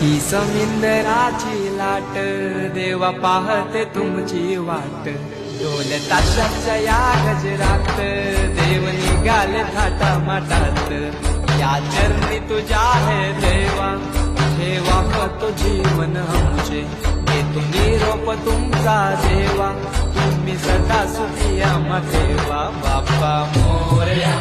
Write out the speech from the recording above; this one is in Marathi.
ही समिंदराची लाट देवा पाहते तुमची वाट डोल ताशाच्या या गजरात देव निघाले थाटा माटात या चरणी तुझ्या है देवा ठेवा तो जीवन आमचे घेतो निरोप तुमचा देवा तुम्ही सदा सुखी आम्हा ठेवा बाप्पा मोरया।